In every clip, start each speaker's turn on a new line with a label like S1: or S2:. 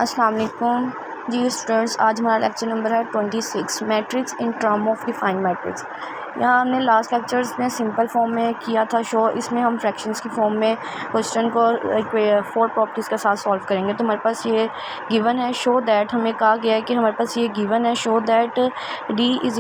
S1: अस्सलाम वालेकुम जी स्टूडेंट्स। आज हमारा लेक्चर नंबर है 26 matrix in term of defined matrix. यहाँ हमने लास्ट लेक्चर्स में सिंपल फॉर्म में किया था शो। इसमें हम फ्रैक्शंस की फॉर्म में क्वेश्चन को 4 प्रॉपर्टीज़ के साथ सॉल्व करेंगे। तो हमारे पास ये गिवन है शो दैट, हमें कहा गया है कि हमारे पास ये गिवन है show that D is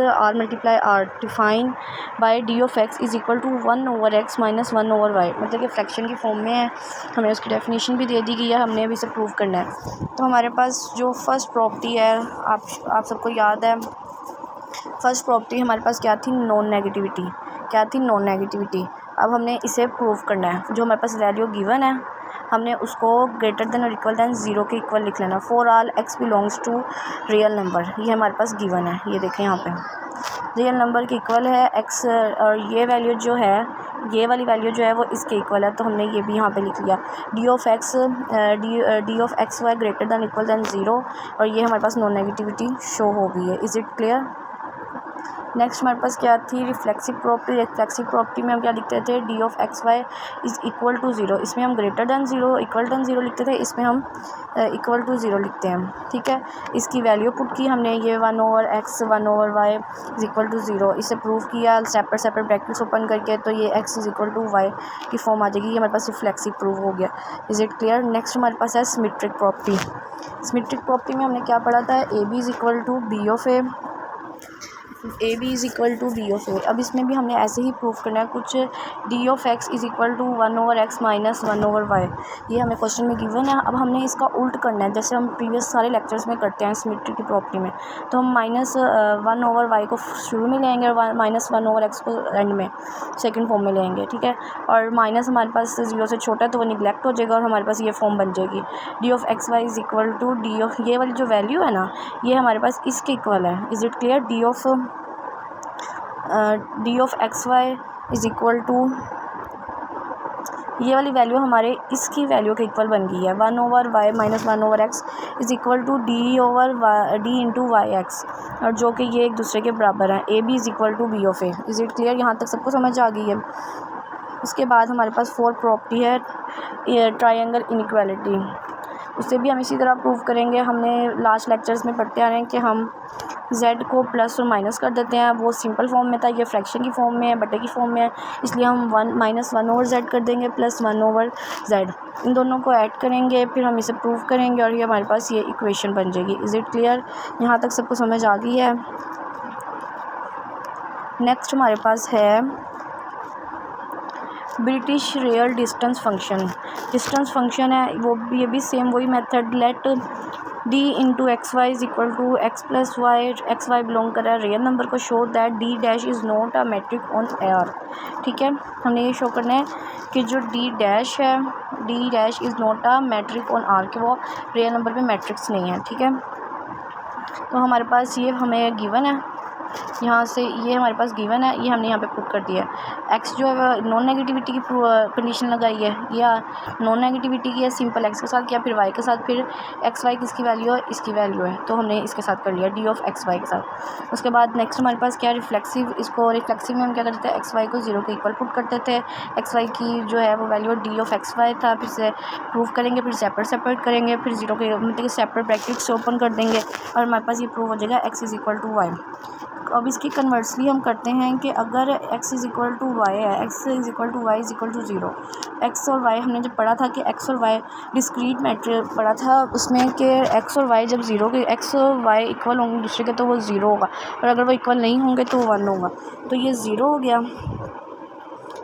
S1: R multiply R define by D of X is equal to 1/x minus 1/y। मतलब कि फ्रैक्शन की फॉर्म में है, हमें उसकी डेफिनेशन भी दे दी गई है, हमने अभी इसे प्रूव करना है। तो हमारे पास जो फर्स्ट प्रॉपर्टी है, आप सबको याद है फर्स्ट प्रॉपर्टी हमारे पास क्या थी, नॉन नेगेटिविटी। अब हमने इसे प्रूव करना है। जो हमारे पास वैल्यू गिवन है, हमने उसको ग्रेटर देन और इक्वल देन 0 के इक्वल लिख लेना। For all X belongs to real number, ये हमारे पास गिवन है। ये देखें यहाँ पे रियल नंबर के इक्वल है एक्स, और ये वैल्यू जो है, ये वाली वैल्यू जो है वो इसके इक्वल है। तो हमने ये भी यहाँ पे लिख लिया D of x Y greater than equal than 0, और ये हमारे पास नॉन नेगेटिविटी शो हो गई है। Is it clear? नेक्स्ट हमारे पास क्या थी, रिफ्लेक्सिव प्रॉपर्टी में हम क्या लिखते थे, D of x Y is equal to 0। इसमें हम ग्रेटर दैन 0 इक्वल दैन 0 लिखते थे, इसमें हम इक्वल टू 0 लिखते हैं। ठीक है, इसकी वैल्यू पुट की हमने, ये 1/x 1/y is equal to 0। इसे प्रूव किया सेपरेट ब्रैकेट्स ओपन करके, तो ये x is equal to y की फॉर्म आ जाएगी। ये हमारे पास रिफ्लेक्सिव प्रूव हो गया। Is it clear? नेक्स्ट हमारे पास है सिमेट्रिक प्रॉपर्टी में हमने क्या पढ़ा था, A B is equal to B of A, अब इसमें भी हमने ऐसे ही प्रूफ करना है कुछ। D of X is equal to 1/x minus 1/y, ये हमें क्वेश्चन में गिवन है। अब हमने इसका उल्ट करना है, जैसे हम प्रीवियस सारे लेक्चर्स में करते हैं सिमेट्री की प्रॉपर्टी में। तो हम माइनस 1/y को शुरू में लेंगे और माइनस 1/x को एंड में सेकेंड फॉर्म में लेंगे। ठीक है, और माइनस हमारे पास 0 से छोटा है तो वो निगलेक्ट हो जाएगा और हमारे पास ये फॉर्म बन जाएगी। D of x Y is equal to d of, ये वाली जो वैल्यू है ना, ये हमारे पास इसके इक्वल है। Is it clear? D of x Y is equal to, ये वाली वैल्यू हमारे इसकी वैल्यू के इक्वल बन गई है। 1/y minus 1/x is equal to d into y x, और जो कि ये एक दूसरे के बराबर हैं। A B is equal to B of a. Is it clear? यहाँ तक सबको समझ आ गई है। उसके बाद हमारे पास 4 प्रॉपर्टी है ट्रायंगल इनइक्वालिटी। उसे भी हम इसी तरह प्रूव करेंगे। हमने लास्ट लेक्चर्स में पढ़ते आ रहे हैं कि हम z को प्लस और माइनस कर देते हैं। वो सिंपल फॉर्म में था, ये फ्रैक्शन की फॉर्म में है, बटे की फॉर्म में है, इसलिए हम 1 कर देंगे प्लस 1/z। इन दोनों को ऐड करेंगे, फिर हम इसे प्रूव करेंगे और ये हमारे पास ये इक्वेशन बन जाएगी। Is it clear? यहाँ तक सबको समझ आ गई है। नेक्स्ट हमारे पास है ब्रिटिश रियल डिस्टेंस फंक्शन है। वो भी, ये भी सेम वही method. Let d into x Y is equal to x plus y, x y belong कर रहा है रियल नंबर को। Show that d dash is not a metric on R. ठीक है, हमने ये शो करना है कि जो d dash is not a metric on R, कि वो रियल नंबर पे मैट्रिक्स नहीं है। ठीक है, तो हमारे पास ये हमें गिवन है, यहाँ से ये हमारे पास गिवन है, ये हमने यहाँ पे पुट कर दिया है। एक्स जो है नॉन नेगेटिविटी की कंडीशन लगाई है, या नॉन नेगेटिविटी की है सिंपल एक्स के साथ किया, फिर वाई के साथ, फिर एक्स वाई किसकी वैल्यू है, इसकी वैल्यू है, तो हमने इसके साथ कर लिया डी ऑफ एक्स वाई के साथ। उसके बाद नेक्स्ट हमारे पास क्या, रिफ्लेक्सिव में हम क्या करते थे, एक्स वाई को 0 के इक्वल पुट करते थे। एक्स वाई की जो है वो value d of x y था, फिर से प्रूव करेंगे, फिर सेपरेट करेंगे, फिर 0 के मतलब सेपरेट ब्रैकेट से ओपन कर देंगे और हमारे पास ये प्रूव हो जाएगा x is equal to y. अब इसकी कन्वर्सली हम करते हैं कि अगर x is equal to y है, x is equal to y is equal to 0। x और y हमने जब पढ़ा था कि x और y डिस्क्रीट मैट्रिक पढ़ा था, उसमें कि x और y जब x और y इक्वल होंगे दूसरे के तो वो 0 होगा, और अगर वो इक्वल नहीं होंगे तो 1 होगा। तो ये 0 हो गया,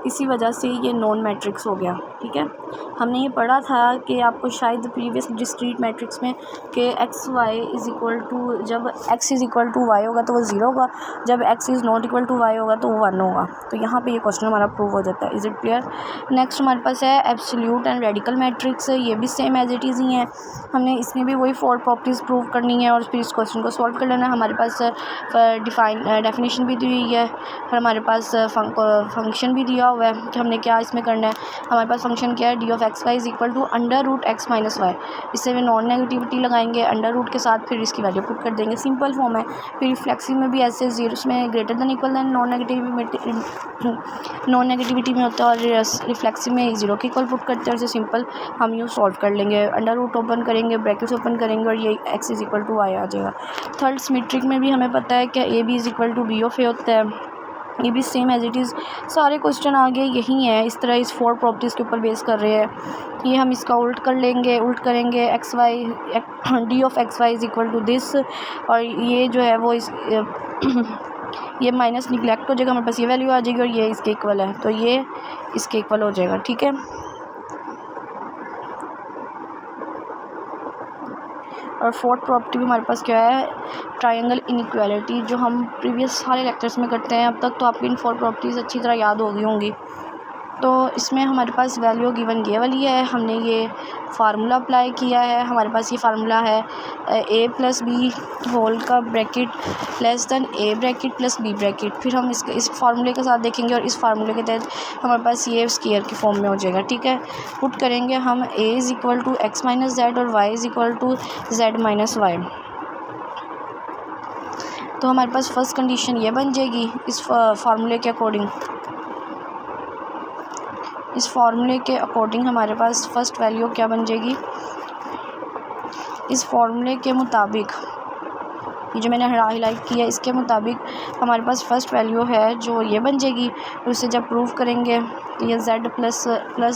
S1: इसी वजह से ये नॉन मैट्रिक्स हो गया। ठीक है, हमने ये पढ़ा था कि आपको शायद प्रीवियस डिस्क्रीट मैट्रिक्स में कि x Y is equal to, जब x is equal to y होगा तो वो 0 होगा, जब x is not equal to y होगा तो वो 1 होगा। तो यहाँ पे ये क्वेश्चन हमारा प्रूव हो जाता है। Is it clear? नेक्स्ट हमारे पास है एब्सोल्यूट एंड रेडिकल मैट्रिक्स। ये भी सेम एज इट इज़ ही है, हमने इसमें भी वही 4 प्रॉपर्टीज़ प्रूव करनी है और फिर इस क्वेश्चन को सॉल्व कर लेना है। हमारे पास डेफिनेशन भी दी हुई है और हमारे पास फंक्शन भी दिया हुआ है कि हमने क्या इसमें करना है। हमारे पास फंक्शन क्या है, d of x Y is equal to under root x minus y. इससे में नॉन नेगेटिविटी लगाएंगे अंडर रूट के साथ, फिर इसकी वैल्यू पुट कर देंगे, सिंपल फॉर्म है। फिर रिफ्लेक्सिव में भी ऐसे जीरो उसमें greater than equal than non negativity में होता है, और रिफ्लेक्सिव में जीरो के इक्वल पुट करते हैं। और सिंपल हम यूँ सॉल्व कर लेंगे, अंडर रूट ओपन करेंगे, ब्रैकेट्स ओपन करेंगे, और ये X is equal to Y आ जाएगा। थर्ड सिमेट्रिक में भी हमें पता है कि A B is equal to B of A होता है, ये भी सेम एज इट इज़। सारे क्वेश्चन आगे यही हैं, इस तरह इस 4 प्रॉपर्टीज़ के ऊपर बेस कर रहे हैं। ये हम इसका उल्ट करेंगे x y d of x Y is equal to this, और ये जो है वो इस ये माइनस निगलेक्ट हो जाएगा, हमारे पास ये वैल्यू आ जाएगी, और ये इसके इक्वल है, तो ये इसके इक्वल हो जाएगा। ठीक है, और फोर्थ प्रॉपर्टी भी हमारे पास क्या है, ट्रायंगल इनइक्वालिटी, जो हम प्रीवियस सारे लेक्चर्स में करते हैं अब तक, तो आपकी इन 4 प्रॉपर्टीज़ अच्छी तरह याद हो गई होंगी। तो इसमें हमारे पास वैल्यू गिवन ये वाली है, हमने ये फार्मूला अप्लाई किया है। हमारे पास ये फार्मूला है a प्लस बी होल का bracket less than a bracket plus b bracket. फिर हम इस फार्मूले के साथ देखेंगे, और इस फार्मूले के तहत हमारे पास ये स्क्वायर की फॉर्म में हो जाएगा। ठीक है, पुट करेंगे हम a is equal to x minus z और y is equal to z minus y. तो हमारे पास फर्स्ट कंडीशन ये बन जाएगी इस फार्मूले के अकॉर्डिंग। इस फार्मूले के अकॉर्डिंग हमारे पास फ़र्स्ट वैल्यू क्या बन जाएगी, इस फार्मूले के मुताबिक, ये जो मैंने हाईलाइट किया इसके मुताबिक हमारे पास फ़र्स्ट वैल्यू है जो ये बन जाएगी। और उसे जब प्रूव करेंगे तो ये z प्लस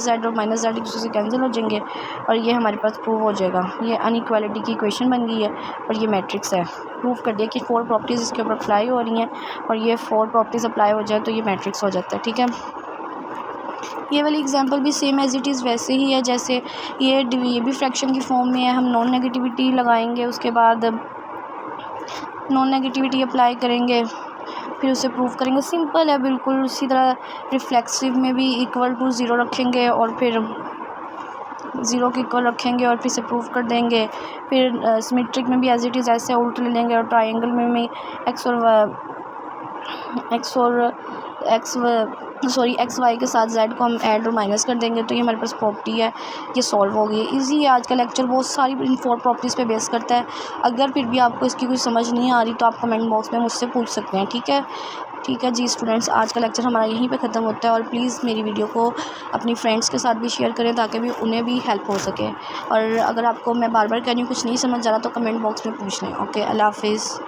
S1: जेड और माइनस जेड एक दूसरे से कैंसिल हो जाएंगे, और ये हमारे पास प्रूव हो जाएगा। ये अनइक्वालिटी की इक्वेशन बन गई है, और ये मैट्रिक्स है। प्रूव कर दिया कि 4 प्रॉपर्टीज़ इसके ऊपर अप्लाई हो रही हैं, और ये 4 प्रॉपर्टीज़ अप्लाई हो जाए तो ये मैट्रिक्स हो जाता है। ठीक है, ये वाली एग्जांपल भी सेम एज इट इज़ वैसे ही है जैसे ये भी फ्रैक्शन की फॉर्म में है। हम नॉन नेगेटिविटी लगाएंगे, उसके बाद नॉन नेगेटिविटी अप्लाई करेंगे, फिर उसे प्रूव करेंगे, सिंपल है बिल्कुल। उसी तरह रिफ्लेक्सिव में भी इक्वल टू ज़ीरो रखेंगे, और फिर ज़ीरो के इक्वल रखेंगे, और फिर से प्रूव कर देंगे। फिर सिमेट्रिक में भी एज इट इज़ ऐसे उल्ट ले लेंगे, और ट्रायंगल में भी एक्स वाई के साथ जेड को हम ऐड और माइनस कर देंगे, तो ये हमारे पास प्रॉपर्टी है, ये सॉल्व हो गई। इजी है, आज का लेक्चर बहुत सारी इन 4 प्रॉपर्टीज़ पे बेस करता है। अगर फिर भी आपको इसकी कुछ समझ नहीं आ रही तो आप कमेंट बॉक्स में मुझसे पूछ सकते हैं। ठीक है जी स्टूडेंट्स, आज का लेक्चर हमारा यहीं पे ख़त्म होता है, और प्लीज़ मेरी वीडियो को अपनी फ्रेंड्स के साथ भी शेयर करें ताकि भी उन्हें भी हेल्प हो सके। और अगर आपको मैं बार बार कह रही हूँ कुछ नहीं समझ आ रहा तो कमेंट बॉक्स में पूछ लें। ओके, अल्लाह हाफिज़।